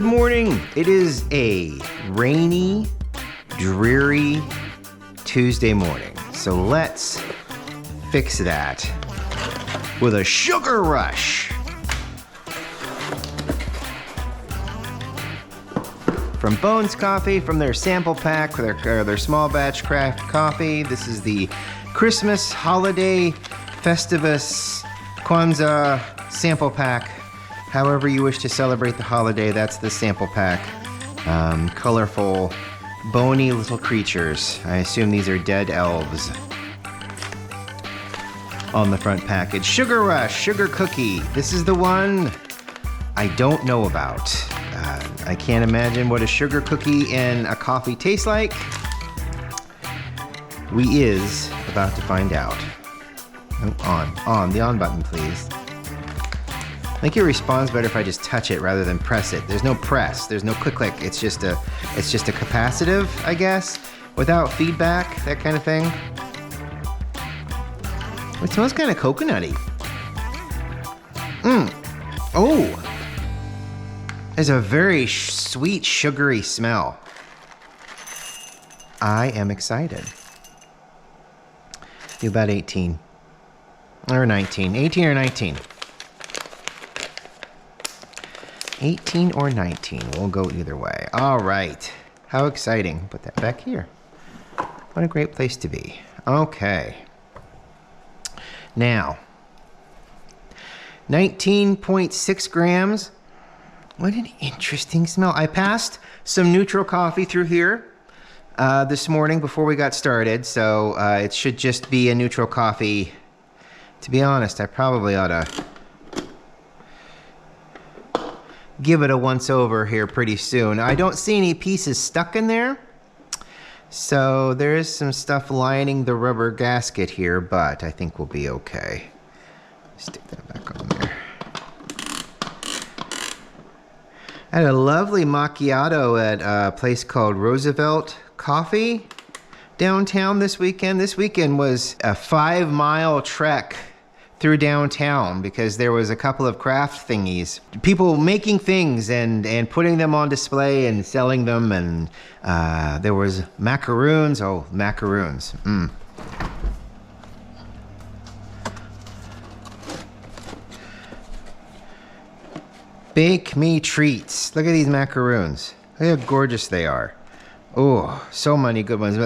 Good morning. It is a rainy, dreary Tuesday morning. So let's fix that with a sugar rush. From Bones Coffee, from their sample pack, their small batch craft coffee. This is the Christmas Holiday Festivus Kwanzaa sample pack. However you wish to celebrate the holiday, that's the sample pack. Colorful, bony little creatures. I assume these are dead elves. On the front package, Sugar Rush, Sugar Cookie. This is the one I don't know about. I can't imagine what a sugar cookie in a coffee tastes like. We is about to find out. Oh, the on button, please. I think it responds better if I just touch it rather than press it. There's no press, there's no click. It's just a capacitive, I guess, without feedback, that kind of thing. It smells kind of coconutty. Oh, there's a very sweet, sugary smell. I am excited. Do about 18 or 19, 18 or 19. 18 or 19, we'll go either way. All right, how exciting. Put that back here. What a great place to be. Okay. Now, 19.6 grams. What an interesting smell. I passed some neutral coffee through here this morning before we got started, so it should just be a neutral coffee. To be honest, I probably ought to give it a once over here pretty soon. I don't see any pieces stuck in there, so there is some stuff lining the rubber gasket here, but I think we'll be okay. Stick that back on there. I had a lovely macchiato at a place called Roosevelt Coffee downtown this weekend. This weekend was a 5-mile trek through downtown because there was a couple of craft thingies. People making things and putting them on display and selling them, and there was macaroons. Oh, macaroons. Bake me treats. Look at these macaroons. Look how gorgeous they are. Oh, so many good ones.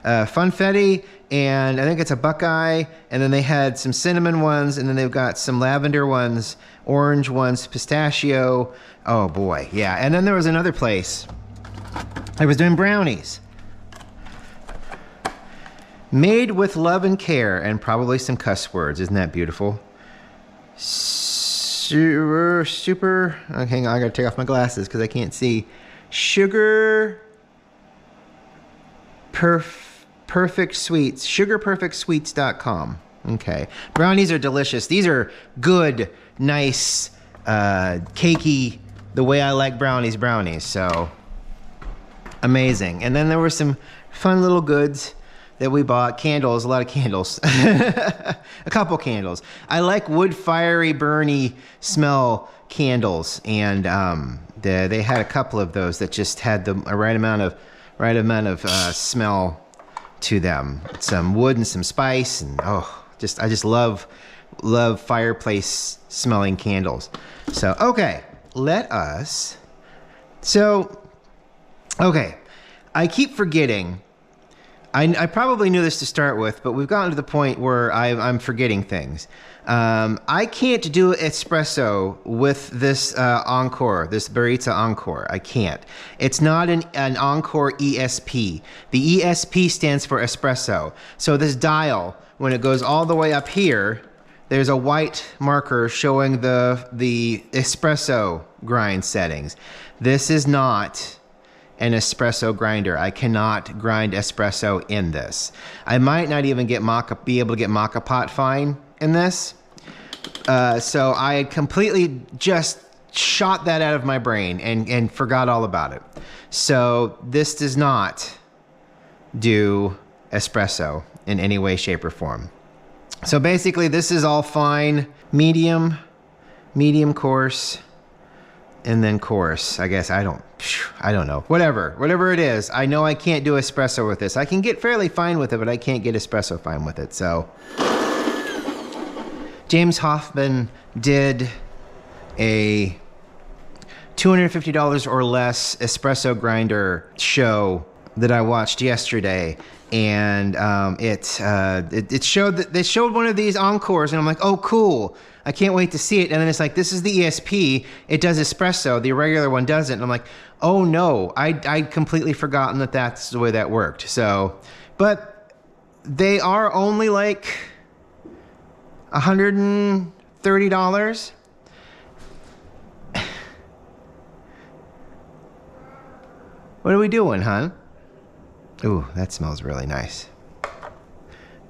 Funfetti, and I think it's a Buckeye, and then they had some cinnamon ones, and then they've got some lavender ones, orange ones, pistachio. Oh boy, yeah. And then there was another place I was doing brownies. Made with love and care, and probably some cuss words. Isn't that beautiful? Super, oh, hang on, I gotta take off my glasses because I can't see. Sugar Perfect Sweets, sugarperfectsweets.com. Okay, brownies are delicious. These are good, nice, cakey, the way I like brownies, so amazing. And then there were some fun little goods that we bought. Candles, a lot of candles. A couple candles. I like wood fiery, burny smell candles, and they had a couple of those that just had the right amount of smell to them. Some wood and some spice, and I just love fireplace smelling candles. So okay, I keep forgetting. I probably knew this to start with, but we've gotten to the point where I'm forgetting things. I can't do espresso with this Encore, this Baritza Encore. I can't. It's not an Encore ESP. The ESP stands for espresso. So this dial, when it goes all the way up here, there's a white marker showing the espresso grind settings. This is not an espresso grinder. I cannot grind espresso in this. I might not even be able to get Maca Pot fine in this. So I completely just shot that out of my brain and forgot all about it. So this does not do espresso in any way, shape, or form. So basically this is all fine, medium coarse, and then course. I guess I don't know. Whatever it is. I know I can't do espresso with this. I can get fairly fine with it, but I can't get espresso fine with it. So James Hoffmann did a $250 or less espresso grinder show that I watched yesterday, and it showed that they showed one of these encores, and I'm like, oh, cool. I can't wait to see it. And then it's like, this is the ESP. It does espresso. The regular one doesn't. And I'm like, oh no, I'd completely forgotten that that's the way that worked. So, but they are only like $130. What are we doing, huh? Ooh, that smells really nice.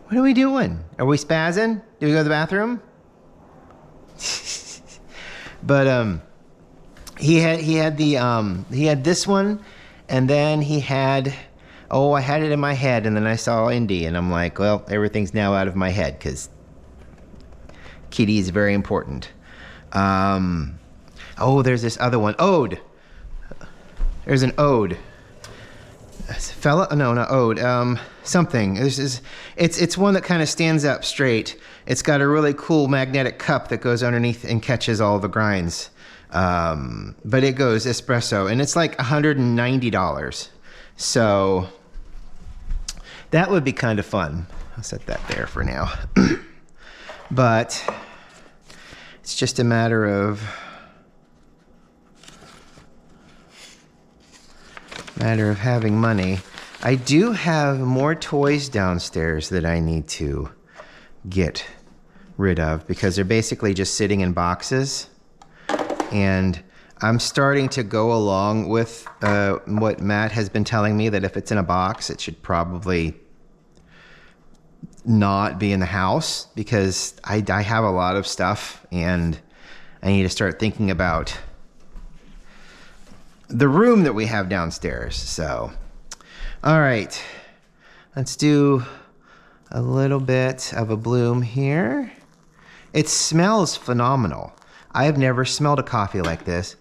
What are we doing? Are we spazzing? Do we go to the bathroom? But he had this one, and then he had, I had it in my head, and then I saw Indy, and I'm like, well, everything's now out of my head because Kitty is very important. There's this other one, Ode. There's an Ode. Fella? No, not Ode. Something. It's one that kind of stands up straight. It's got a really cool magnetic cup that goes underneath and catches all the grinds. But it goes espresso, and it's like $190. So that would be kind of fun. I'll set that there for now. But it's just a matter of having money. I do have more toys downstairs that I need to get rid of because they're basically just sitting in boxes. And I'm starting to go along with what Matt has been telling me, that if it's in a box, it should probably not be in the house, because I have a lot of stuff and I need to start thinking about the room that we have downstairs. So, all right, let's do a little bit of a bloom here. It smells phenomenal. I have never smelled a coffee like this.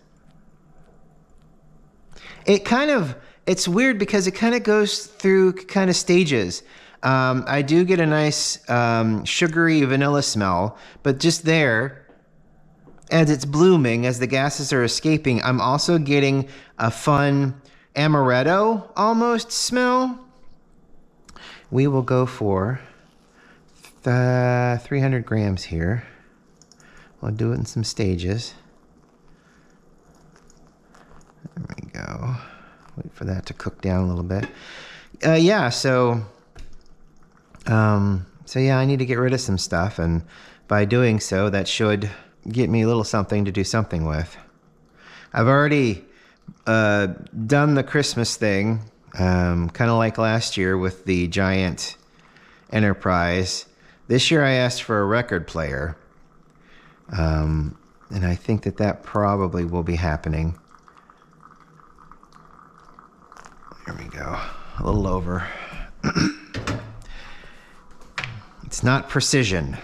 It's weird because it kind of goes through kind of stages. I do get a nice sugary vanilla smell, but just there, as it's blooming, as the gases are escaping, I'm also getting a fun amaretto almost smell. We will go for 300 grams here. I'll do it in some stages. There we go. Wait for that to cook down a little bit. So I need to get rid of some stuff, and by doing so, that should get me a little something to do something with. I've already done the Christmas thing, kind of like last year with the giant Enterprise. This year I asked for a record player, and I think that probably will be happening. There we go. A little over. It's not precision.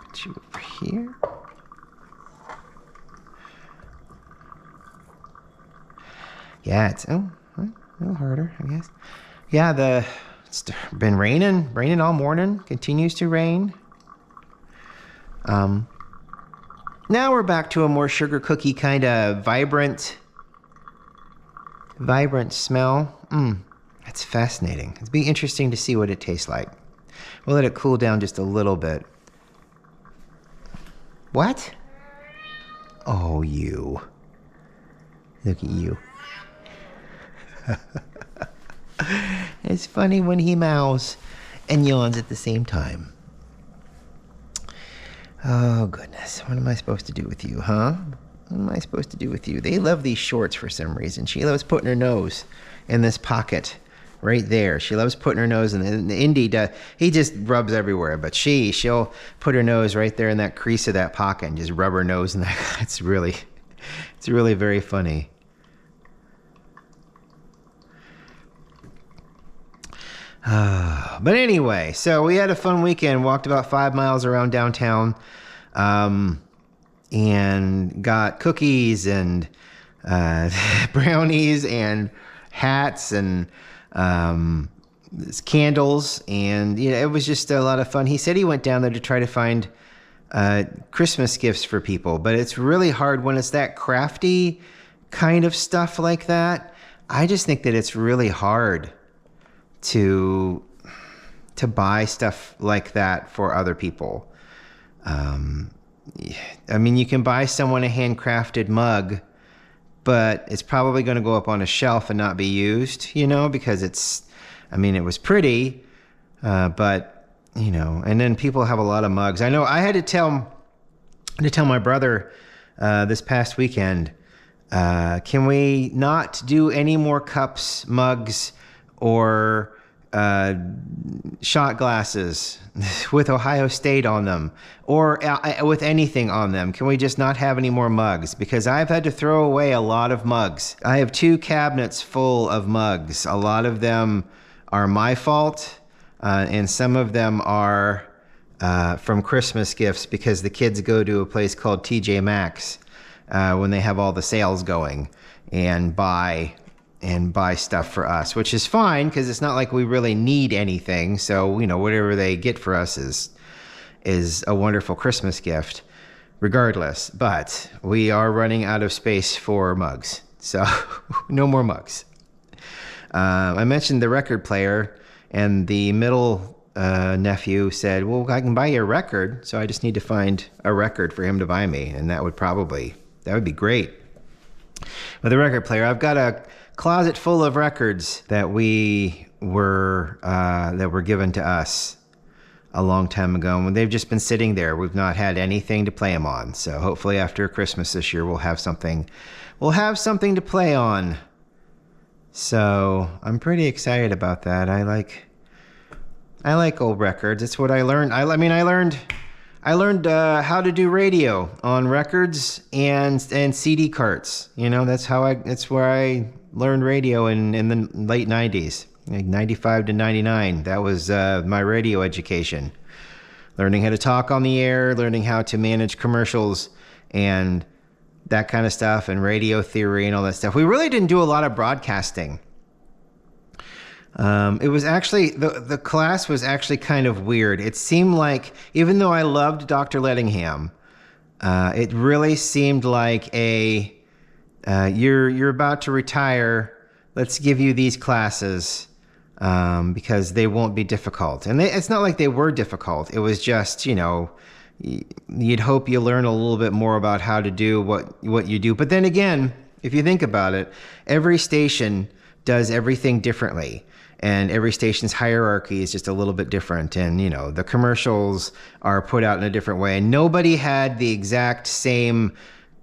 Put you over here. Yeah, it's a little harder, I guess. Yeah, it's been raining all morning. Continues to rain. Now we're back to a more sugar cookie kind of vibrant smell. That's fascinating. It'd be interesting to see what it tastes like. We'll let it cool down just a little bit. What? Oh, you. Look at you. It's funny when he meows and yawns at the same time. Oh, goodness. What am I supposed to do with you, huh? What am I supposed to do with you? They love these shorts for some reason. She loves putting her nose in this pocket right there. She loves putting her nose in the Indy. He just rubs everywhere, but she'll put her nose right there in that crease of that pocket and just rub her nose in that. It's really very funny. But anyway, so we had a fun weekend. Walked about 5 miles around downtown. and got cookies and brownies and hats and candles, and it was just a lot of fun. He said he went down there to try to find Christmas gifts for people, but it's really hard when it's that crafty kind of stuff like that. I just think that it's really hard to buy stuff like that for other people. I mean, you can buy someone a handcrafted mug, but it's probably going to go up on a shelf and not be used, because it was pretty, but, and then people have a lot of mugs. I know I had to tell my brother this past weekend, can we not do any more cups, mugs, or shot glasses with Ohio State on them, or with anything on them? Can we just not have any more mugs? Because I've had to throw away a lot of mugs. I have 2 cabinets full of mugs. A lot of them are my fault, and some of them are from Christmas gifts, because the kids go to a place called TJ Maxx when they have all the sales going, and buy stuff for us, which is fine because it's not like we really need anything. So, whatever they get for us is a wonderful Christmas gift regardless. But we are running out of space for mugs. So no more mugs. I mentioned the record player, and the middle nephew said, well, I can buy you a record. So I just need to find a record for him to buy me. And that would be great. With the record player, I've got a closet full of records that were given to us a long time ago, and they've just been sitting there. We've not had anything to play them on. So hopefully after Christmas this year, we'll have something to play on. So I'm pretty excited about that. I like old records. It's what I learned. I learned how to do radio on records and CD carts. That's where I learned radio in the late 90s, like 95 to 99. That was my radio education. Learning how to talk on the air, learning how to manage commercials and that kind of stuff, and radio theory and all that stuff. We really didn't do a lot of broadcasting. It was actually, the class was actually kind of weird. It seemed like, even though I loved Dr. Lettingham, it really seemed like you're about to retire. Let's give you these classes, because they won't be difficult. And it's not like they were difficult. It was just, you'd hope you learn a little bit more about how to do what you do. But then again, if you think about it, every station does everything differently. And every station's hierarchy is just a little bit different. And, the commercials are put out in a different way. And nobody had the exact same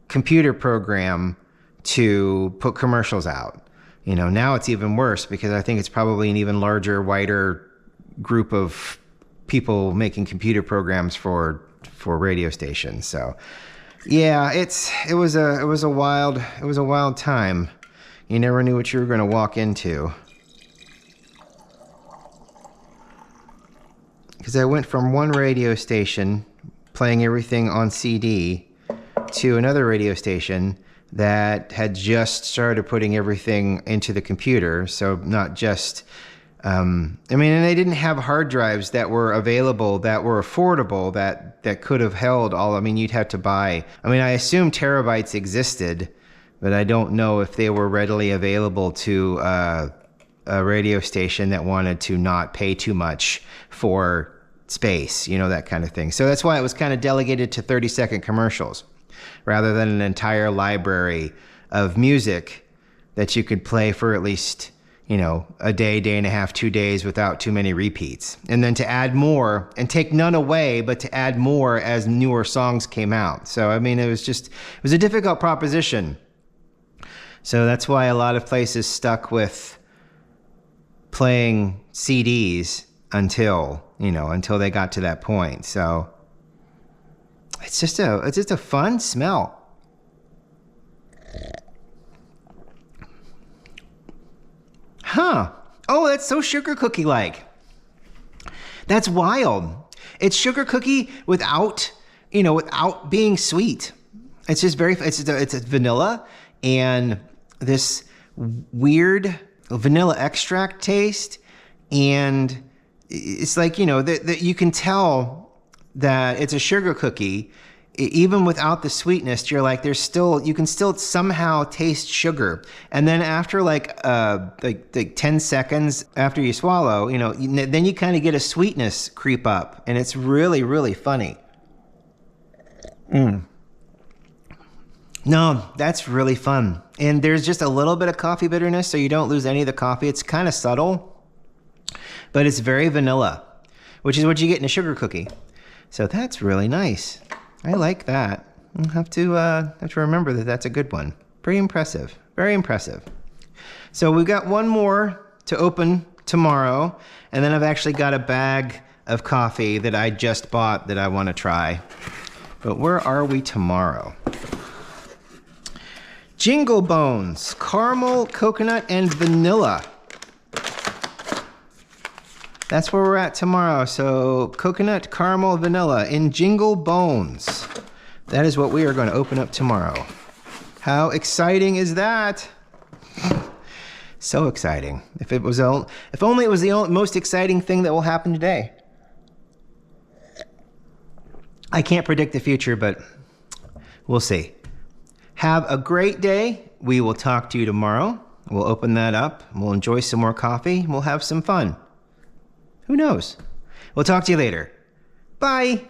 computer program to put commercials out. Now it's even worse, because I think it's probably an even larger, wider group of people making computer programs for radio stations. So, yeah, it was a wild time. You never knew what you were going to walk into. Because I went from one radio station playing everything on CD to another radio station that had just started putting everything into the computer. So not just, and they didn't have hard drives that were available, that were affordable, that could have held all. You'd have to buy. I assume terabytes existed, but I don't know if they were readily available to a radio station that wanted to not pay too much for space, that kind of thing. So that's why it was kind of delegated to 30-second commercials rather than an entire library of music that you could play for at least, a day and a half, 2 days without too many repeats. And then to add more and take none away, but to add more as newer songs came out. So, it was a difficult proposition. So that's why a lot of places stuck with playing CDs until they got to that point. So it's just a fun smell. Huh. Oh, that's so sugar cookie like. That's wild. It's sugar cookie without being sweet. It's just it's vanilla and this weird vanilla extract taste, and it's like, you know, that you can tell that it's a sugar cookie. Even without the sweetness, you're like, you can still somehow taste sugar. And then after like 10 seconds after you swallow, you know, then you kind of get a sweetness creep up, and it's really, really funny. No, that's really fun. And there's just a little bit of coffee bitterness, so you don't lose any of the coffee. It's kind of subtle, but it's very vanilla, which is what you get in a sugar cookie. So that's really nice. I like that. I'll have to remember that that's a good one. Pretty impressive. Very impressive. So we've got one more to open tomorrow, and then I've actually got a bag of coffee that I just bought that I want to try. But where are we tomorrow? Jingle Bones, caramel, coconut, and vanilla. That's where we're at tomorrow. So coconut, caramel, vanilla in Jingle Bones. That is what we are going to open up tomorrow. How exciting is that? So exciting. If only it was the most exciting thing that will happen today. I can't predict the future, but we'll see. Have a great day. We will talk to you tomorrow. We'll open that up. We'll enjoy some more coffee. We'll have some fun. Who knows? We'll talk to you later. Bye.